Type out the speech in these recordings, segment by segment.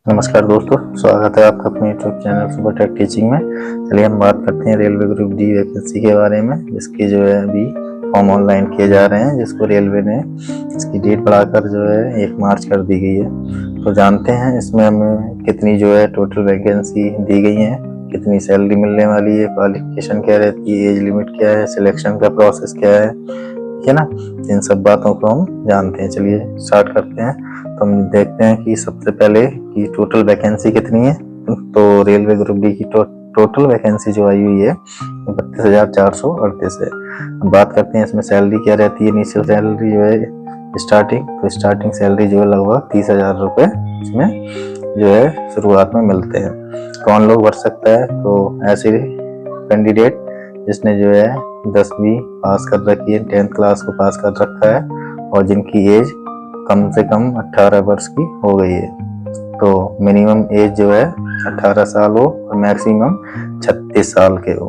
नमस्कार दोस्तों, स्वागत है आपका अपने YouTube channel super tech teaching में। चलिए हम बात करते हैं रेलवे ग्रुप डी वैकेंसी के बारे में, जिसकी जो है अभी फॉर्म ऑनलाइन किए जा रहे हैं, जिसको रेलवे ने इसकी डेट बढ़ाकर जो है 1 मार्च कर दी गई है। तो जानते हैं इसमें हमें कितनी जो है टोटल वैकेंसी दी गई है, कितनी सैलरी मिलने वाली है, क्वालिफिकेशन क्या रहती है, एज लिमिट क्या है, सिलेक्शन का प्रोसेस क्या है, ठीक है ना। इन सब बातों को हम जानते हैं। चलिए स्टार्ट करते हैं। तो हम देखते हैं कि सबसे पहले कि टोटल वैकेंसी कितनी है। तो रेलवे ग्रुप डी की टोटल वैकेंसी जो आई हुई है 32,438 है। अब बात करते हैं इसमें सैलरी क्या रहती है। इनिशियल सैलरी जो है स्टार्टिंग सैलरी जो है लगभग 30,000 रुपये इसमें जो है शुरुआत में मिलते हैं। कौन लोग भर सकता है? तो ऐसे कैंडिडेट जिसने जो है 10वीं पास कर रखी है, 10th क्लास को पास कर रखा है और जिनकी एज कम से कम 18 वर्ष की हो गई है। तो मिनिमम एज जो है 18 साल हो और मैक्सिमम 36 साल के हो।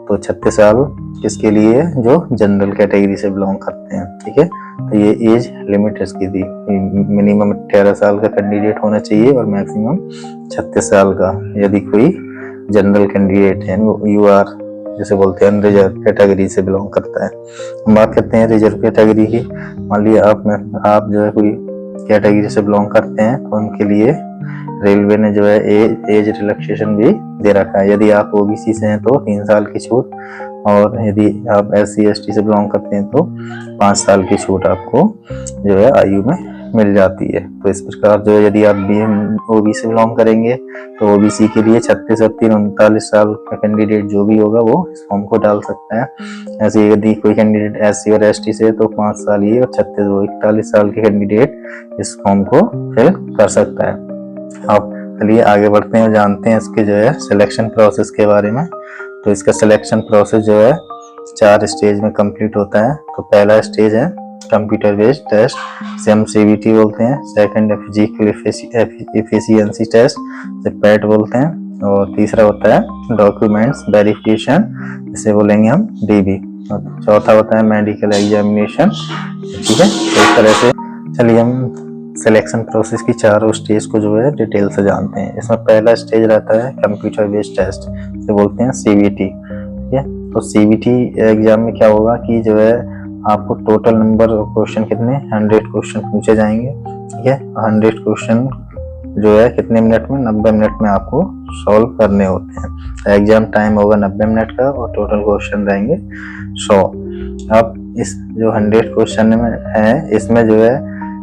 तो 36 साल किसके लिए? जो जनरल कैटेगरी से बिलोंग करते हैं, ठीक है। तो ये एज लिमिट इसकी थी, मिनिमम 18 साल का कैंडिडेट होना चाहिए और मैक्सिमम 36 साल का यदि कोई जनरल कैंडिडेट है, वो UR जिसे बोलते हैं रिजर्व कैटेगरी से बिलोंग करता है। हम बात करते हैं रिजर्व कैटेगरी की। मान लिया आप जो है कोई कैटेगरी से बिलोंग करते हैं तो उनके लिए रेलवे ने जो है एज रिलैक्सेशन भी दे रखा है। यदि आप OBC से हैं तो 3 साल की छूट, और यदि आप SC ST से बिलोंग करते हैं तो 5 साल की छूट आपको जो है आयु में मिल जाती है। तो इस प्रकार जो है यदि आप OBC से बिलोंग करेंगे तो OBC के लिए 36 और 3 39 साल का कैंडिडेट जो भी होगा वो इस फॉर्म को डाल सकता है। ऐसे यदि कोई कैंडिडेट SC और ST से तो 5 साल ये और 36 वो 41 साल के कैंडिडेट इस फॉर्म को फिल कर सकता है। अब चलिए आगे बढ़ते हैं और जानते हैं इसके जो है सिलेक्शन प्रोसेस के बारे में। तो इसका सिलेक्शन प्रोसेस जो है 4 स्टेज में कंप्लीट होता है। तो पहला स्टेज है कंप्यूटर बेस्ड टेस्ट, जिसे हम CBT बोलते हैं। सेकंड है फिजिकल एफिशिएंसी टेस्ट, जिसे PET बोलते हैं। और तीसरा होता है डॉक्यूमेंट्स वेरिफिकेशन, जिसे बोलेंगे हम DB। और चौथा होता है मेडिकल एग्जामिनेशन, ठीक है। तो इस तरह से चलिए हम सिलेक्शन प्रोसेस की चारों स्टेज को जो है डिटेल से जानते हैं। इसमें पहला स्टेज रहता है कंप्यूटर बेस्ड टेस्ट, जिसे बोलते हैं CBT, ठीक है। तो CBT एग्जाम में क्या होगा कि जो है आपको टोटल नंबर क्वेश्चन कितने 100 क्वेश्चन पूछे जाएंगे, ठीक है। 100 क्वेश्चन जो है कितने मिनट में? 90 मिनट में आपको सॉल्व करने होते हैं। एग्जाम टाइम होगा 90 मिनट का और टोटल क्वेश्चन रहेंगे 100। अब इस जो 100 क्वेश्चन में है, इसमें जो है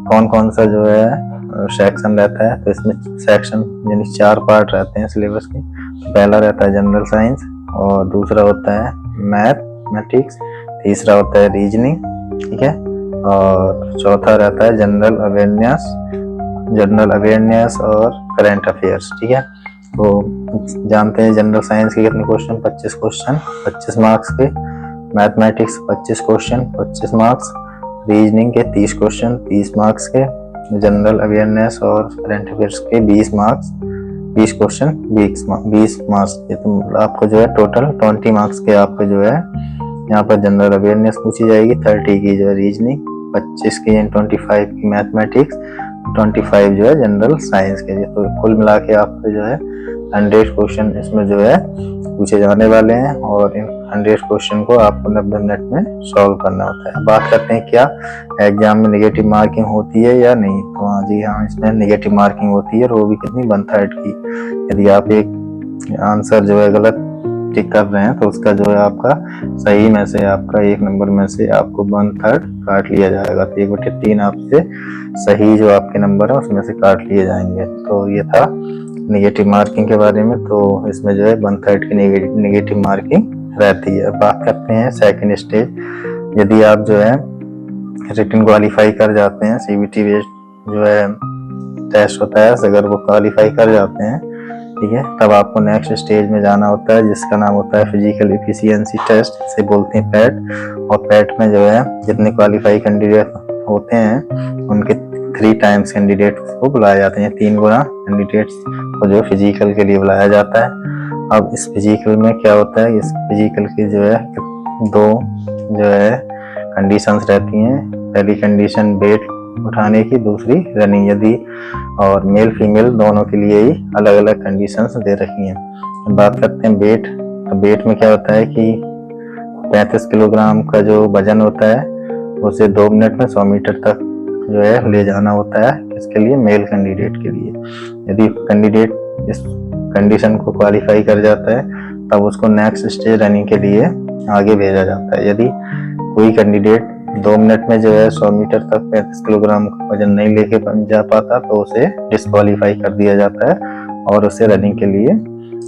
कौन कौन सा जो है सेक्शन रहता है। तो इसमें सेक्शन यानी 4 पार्ट रहते हैं सिलेबस के। पहला रहता है जनरल साइंस, और दूसरा होता है मैथमेटिक्स, तीसरा होता है रीजनिंग, ठीक है। और चौथा रहता है जनरल अवेयरनेस और करंट अफेयर्स, ठीक है। तो जानते हैं जनरल साइंस के कितने क्वेश्चन? 25 क्वेश्चन 25 मार्क्स के, मैथमेटिक्स 25 क्वेश्चन 25 मार्क्स, रीजनिंग के 30 क्वेश्चन 30 मार्क्स के, जनरल अवेयरनेस और करंट अफेयर्स के 20 मार्क्स 20 क्वेश्चन 20 मार्क्स के। तो आपको जो है टोटल 20 मार्क्स के आपको जो है यहाँ पर जनरल अवेयरनेस पूछी जाएगी, 30 की जो है रीजनिंग, 25 की 25 की मैथमेटिक्स, 25 जो है जनरल साइंस के। तो कुल मिला के आपको जो है 100 क्वेश्चन इसमें जो है पूछे जाने वाले हैं, और इन 100 क्वेश्चन को आपको 90 मिनट में सॉल्व करना होता है। बात करते हैं क्या एग्जाम में नेगेटिव मार्किंग होती है या नहीं। तो हाँ जी हाँ, इसमें नेगेटिव मार्किंग होती है, और वो भी कितनी 1/3 की। यदि आप एक आंसर जो है गलत टिक कर रहे हैं तो उसका जो है आपका सही में से आपका 1 नंबर में से आपको 1/3 काट लिया जाएगा। तो 1/3 आपसे सही जो आपके नंबर है उसमें से काट लिए जाएंगे। तो ये था नेगेटिव मार्किंग के बारे में। तो इसमें जो है 1/3 की नेगेटिव मार्किंग रहती है। बात करते हैं सेकंड स्टेज। यदि आप जो है रिटन क्वालिफाई कर जाते हैं, CBT बेस्ड जो है टेस्ट होता है, अगर वो क्वालिफाई कर जाते हैं, ठीक है, तब आपको नेक्स्ट स्टेज में जाना होता है, जिसका नाम होता है फिजिकल एफिशिएंसी टेस्ट, जिसे बोलते हैं PET। और PET में जो है जितने क्वालिफाई कैंडिडेट होते हैं उनके 3 टाइम्स कैंडिडेट को बुलाया जाते हैं। 3 गुना कैंडिडेट्स को जो फिजिकल के लिए बुलाया जाता है। अब इस फिजिकल में क्या होता है? इस फिजिकल की जो है 2 जो है कंडीशंस रहती हैं। पहली कंडीशन वेट उठाने की, दूसरी रनिंग, यदि और मेल फीमेल दोनों के लिए ही अलग अलग कंडीशंस दे रखी हैं। बात करते हैं वेट। तो वेट में क्या होता है कि 35 किलोग्राम का जो वजन होता है उसे 2 मिनट में 100 मीटर तक जो है ले जाना होता है, इसके लिए मेल कैंडिडेट के लिए। यदि कैंडिडेट इस कंडीशन को क्वालिफाई कर जाता है तब उसको नेक्स्ट स्टेज रनिंग के लिए आगे भेजा जाता है। यदि कोई कैंडिडेट 2 मिनट में जो है 100 मीटर तक 35 किलोग्राम का वजन नहीं लेके जा पाता तो उसे डिस्क्वालीफाई कर दिया जाता है और उसे रनिंग के लिए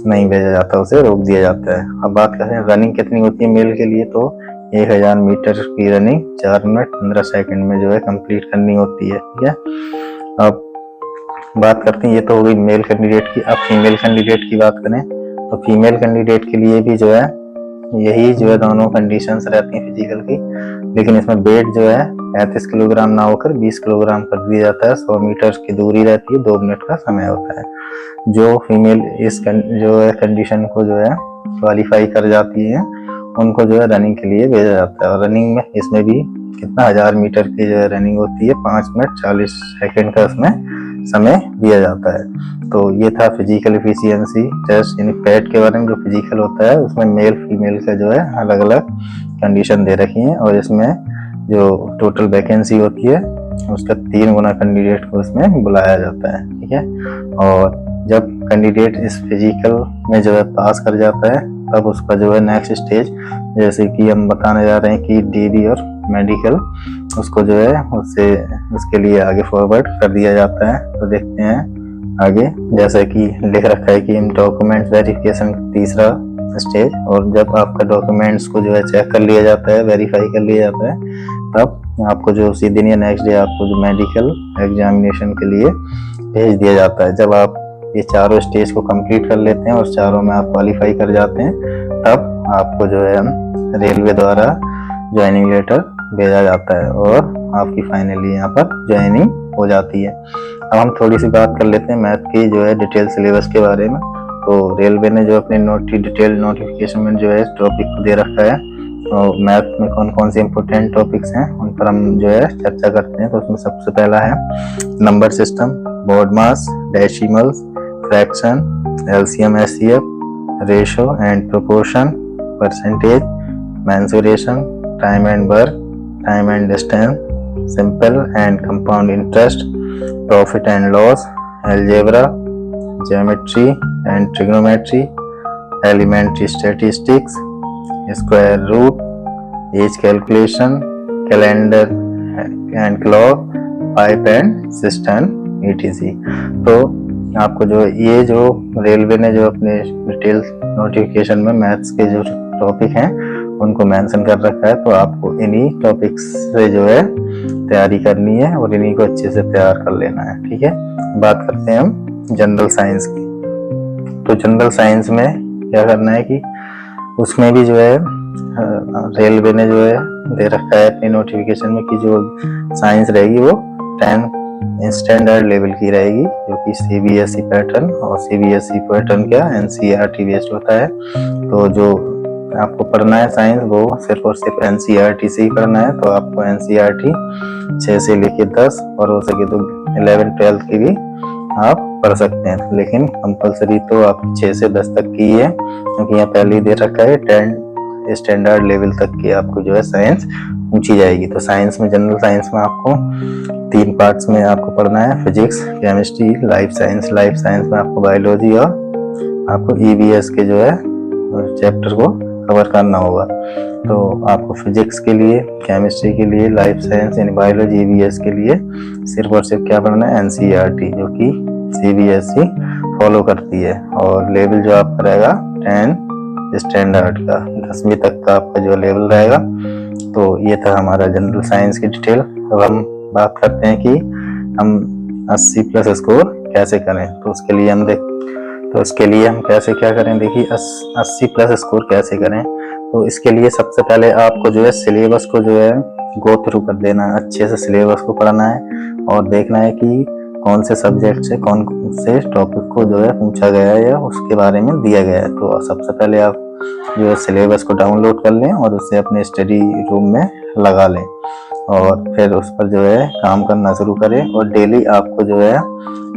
नहीं भेजा जाता, उसे रोक दिया जाता है। अब बात करें रनिंग कितनी होती है मेल के लिए, तो 1000 मीटर की रनिंग 4 मिनट 15 सेकंड में जो है कंप्लीट करनी होती है। ठीक है, अब बात करते हैं, ये तो हो गई मेल कैंडिडेट की। अब फीमेल कैंडिडेट की बात करें तो फीमेल कैंडिडेट के लिए भी जो है यही जो है दोनों कंडीशंस रहती हैं फिजिकल की, लेकिन इसमें वेट जो है 35 किलोग्राम ना होकर 20 किलोग्राम कर दिया जाता है। 100 मीटर की दूरी रहती है, 2 मिनट का समय होता है। जो फीमेल इस जो है कंडीशन को जो है क्वालिफाई कर जाती है उनको जो है रनिंग के लिए भेजा जाता है। और रनिंग में इसमें भी कितना 1000 मीटर की जो है रनिंग होती है, 5 मिनट 40 सेकेंड का उसमें समय दिया जाता है। तो ये था फिजिकल एफिशिएंसी टेस्ट, यानी पैट के बारे में जो फिजिकल होता है उसमें मेल फीमेल का जो है अलग अलग कंडीशन दे रखी है और इसमें जो टोटल वैकेंसी होती है उसका 3 गुना कैंडिडेट को उसमें बुलाया जाता है। ठीक है, और जब कैंडिडेट इस फिजिकल में जो है पास कर जाता है तब उसका जो है नेक्स्ट स्टेज, जैसे कि हम बताने जा रहे हैं कि डीबी और मेडिकल, उसको जो है उसके लिए आगे फॉरवर्ड कर दिया जाता है। तो देखते हैं आगे, जैसे कि लिख रखा है कि इन डॉक्यूमेंट वेरिफिकेशन तीसरा स्टेज, और जब आपका डॉक्यूमेंट्स को जो है चेक कर लिया जाता है, वेरीफाई कर लिया जाता है, तब आपको जो उसी दिन या नेक्स्ट डे आपको जो मेडिकल एग्जामिनेशन के लिए भेज दिया जाता है। जब आप ये चारों स्टेज को कंप्लीट कर लेते हैं और चारों में आप क्वालिफाई कर जाते हैं तब आपको जो है रेलवे द्वारा ज्वाइनिंग लेटर भेजा जाता है और आपकी फाइनली यहाँ पर ज्वाइनिंग हो जाती है। अब हम थोड़ी सी बात कर लेते हैं मैथ की जो है डिटेल सिलेबस के बारे में। तो रेलवे ने जो अपने डिटेल नोटिफिकेशन में जो है टॉपिक को दे रखा है, तो मैथ में कौन कौन से इंपॉर्टेंट टॉपिक्स हैं उन पर हम जो है चर्चा करते हैं। तो उसमें सबसे पहला है number system, BODMAS, decimals, fraction, LCM HCF, ratio and proportion, percentage, mensuration, time and work, time and distance, simple and compound interest, profit and loss, algebra, geometry and trigonometry, elementary statistics, square root, age calculation, calendar and clock, pipe and cistern etc। तो आपको जो ये जो railway ने जो अपने detail notification में maths के जो टॉपिक हैं उनको मेंशन कर रखा है, तो आपको इन्हीं टॉपिक्स से जो है तैयारी करनी है और इन्हीं को अच्छे से तैयार कर लेना है। ठीक है, बात करते हैं हम जनरल साइंस की। तो जनरल साइंस में क्या करना है कि उसमें भी जो है रेलवे ने जो है दे रखा है अपनी नोटिफिकेशन में कि जो साइंस रहेगी वो 10 स्टैंडर्ड लेवल की रहेगी, जो कि सीबीएसई पैटर्न, और सीबीएसई पैटर्न क्या एनसीईआरटी बेस्ड होता है। तो जो आपको पढ़ना है साइंस वो सिर्फ और सिर्फ एनसीईआरटी से ही पढ़ना है। तो आपको एनसीईआरटी 6 से लेके 10 और हो सके तो 11-12 की भी आप पढ़ सकते हैं, लेकिन कंपलसरी तो आप 6 से 10 तक की है, क्योंकि यहाँ पहले ही दे रखा है 10 स्टैंडर्ड लेवल तक की आपको जो है साइंस पूछी जाएगी। तो साइंस में जनरल साइंस में आपको 3 पार्ट्स में आपको पढ़ना है, physics, chemistry, life science. Life science में आपको बायोलॉजी और आपको ईवीएस के जो है चैप्टर को कवर करना होगा। तो आपको फिजिक्स के लिए, केमिस्ट्री के लिए, लाइफ साइंस यानी बायोलॉजी, ईवीएस के लिए सिर्फ और सिर्फ क्या पढ़ना है एनसीईआरटी, जो कि सीबीएसई फॉलो करती है, और लेवल जो आपका रहेगा 10 स्टैंडर्ड का, 10वीं तक का आपका जो लेवल रहेगा। तो ये था हमारा जनरल साइंस की डिटेल। अब हम बात करते हैं कि हम 80+ स्कोर कैसे करें। तो उसके लिए हम कैसे क्या करें, देखिए 80+ स्कोर कैसे करें। तो इसके लिए सबसे पहले आपको जो है सिलेबस को जो है गो थ्रू कर देना है, अच्छे से सिलेबस को पढ़ना है और देखना है कि कौन से सब्जेक्ट से कौन से टॉपिक को जो है पूछा गया है या उसके बारे में दिया गया है। तो सबसे पहले आप जो है सिलेबस को डाउनलोड कर लें और उसे अपने स्टडी रूम में लगा लें। और फिर उस पर जो है काम करना शुरू करें। और डेली आपको जो है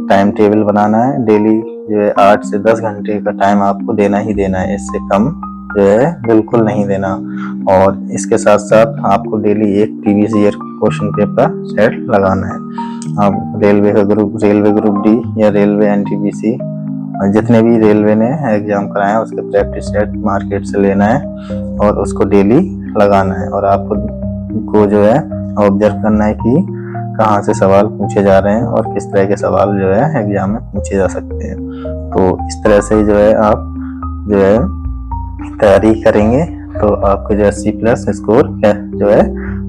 टाइम टेबल बनाना है। डेली जो है 8 से 10 घंटे का टाइम आपको देना ही देना है, इससे कम जो है बिल्कुल नहीं देना। और इसके साथ साथ आपको डेली एक previous year question paper set लगाना है। आप रेलवे ग्रुप डी या रेलवे एनटीपीसी जितने भी रेलवे ने एग्जाम कराए हैं उसके प्रैक्टिस सेट मार्केट से लेना है और उसको डेली लगाना है। और आपको जो है ऑब्जर्व करना है कि कहाँ से सवाल पूछे जा रहे हैं और किस तरह के सवाल जो है एग्जाम में पूछे जा सकते हैं। तो इस तरह से जो है आप जो है तैयारी करेंगे तो आपको जो है C+ स्कोर जो है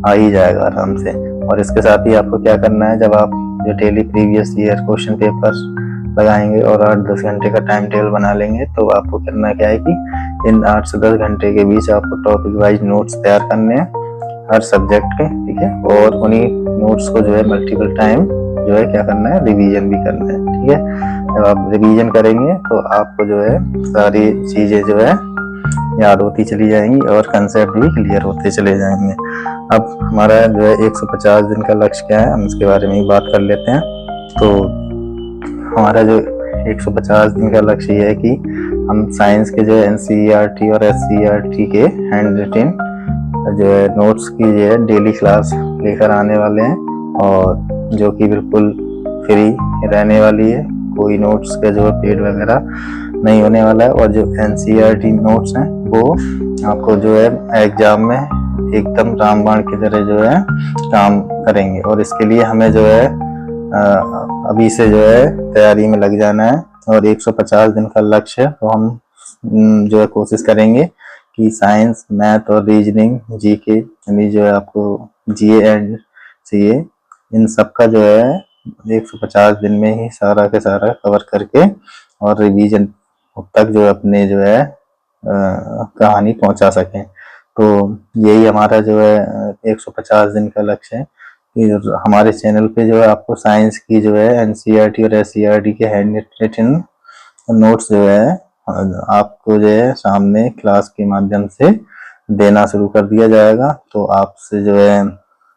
आ ही जाएगा आराम से। और इसके साथ ही आपको क्या करना है, जब आप जो daily previous year question paper लगाएंगे और 8-10 घंटे का टाइम टेबल बना लेंगे, तो आपको करना क्या है कि इन 8 से 10 घंटे के बीच आपको टॉपिक वाइज नोट्स तैयार करने हैं हर सब्जेक्ट के, ठीक है। और उन्हीं नोट्स को जो है मल्टीपल टाइम जो है क्या करना है, रिवीजन भी करना है, ठीक है। जब आप रिवीजन करेंगे तो आपको जो है सारी चीजें जो है याद होती चली जाएंगी और कंसेप्ट भी क्लियर होते चले जाएंगे। अब हमारा जो है 150 दिन का लक्ष्य क्या है, हम इसके बारे में ही बात कर लेते हैं। तो हमारा जो 150 दिन का लक्ष्य ये है कि हम साइंस के जो है NCERT और SCERT के हैंड रिटन जो है नोट्स की जो है डेली क्लास लेकर आने वाले हैं और जो कि बिल्कुल फ्री रहने वाली है। कोई नोट्स का जो है पेड वगैरह नहीं होने वाला है। और जो NCERT नोट्स हैं वो आपको जो है एग्जाम में एकदम रामबाण की तरह जो है काम करेंगे। और इसके लिए हमें जो है अभी से जो है तैयारी में लग जाना है। और 150 दिन का लक्ष्य है, तो हम जो है कोशिश करेंगे कि साइंस, मैथ और रीजनिंग, जीके यानी जो है आपको GA एंड CA इन सब का जो है 150 दिन में ही सारा के सारा कवर करके और रिवीजन तक जो अपने जो है कहानी पहुंचा सकें। तो यही हमारा जो है 150 दिन का लक्ष्य है कि हमारे चैनल पे जो है आपको साइंस की जो है NCERT और SCERT के हैंड रिटन नोट्स जो है आपको जो है सामने क्लास के माध्यम से देना शुरू कर दिया जाएगा। तो आपसे जो है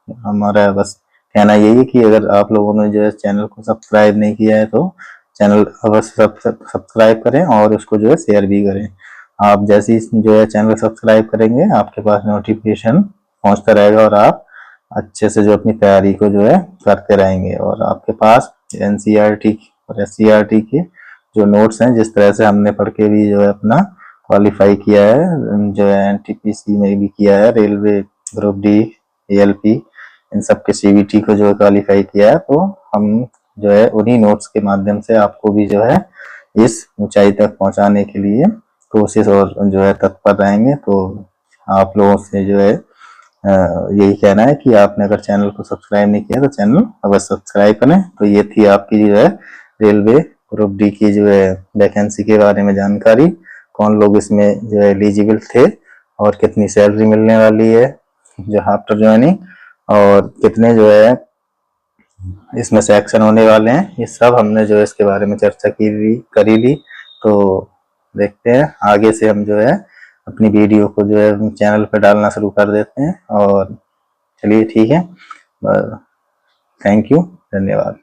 हमारा बस कहना यही है कि अगर आप लोगों ने जो है चैनल को सब्सक्राइब नहीं किया है तो चैनल अवश्य सब्सक्राइब करें और उसको जो है शेयर भी करें। आप जैसे ही जो है चैनल सब्सक्राइब करेंगे आपके पास नोटिफिकेशन पहुंचता रहेगा और आप अच्छे से जो अपनी तैयारी को जो है करते रहेंगे। और आपके पास NCERT और SCERT के जो नोट्स हैं, जिस तरह से हमने पढ़ के भी जो है अपना क्वालिफाई किया है, जो है NTPC में भी किया है, रेलवे ग्रुप D, ALP इन सब के CVT को जो है क्वालिफाई किया है, तो हम जो है उन्हीं नोट्स के माध्यम से आपको भी जो है इस ऊंचाई तक पहुंचाने के लिए कोशिश और जो है तत्पर रहेंगे। तो आप लोगों से जो है यही कहना है कि आपने अगर चैनल को सब्सक्राइब नहीं किया तो चैनल अवश्य सब्सक्राइब करें। तो ये थी आपकी जो है रेलवे ग्रुप D की जो है वैकेंसी के बारे में जानकारी, कौन लोग इसमें जो है एलिजिबल थे और कितनी सैलरी मिलने वाली है जो आफ्टर ज्वाइनिंग, और कितने जो है इसमें सेक्शन होने वाले हैं, ये सब हमने जो है इसके बारे में चर्चा करी ली। तो देखते हैं आगे से हम जो है अपनी वीडियो को जो है चैनल पर डालना शुरू कर देते हैं। और चलिए ठीक है, थैंक यू, धन्यवाद।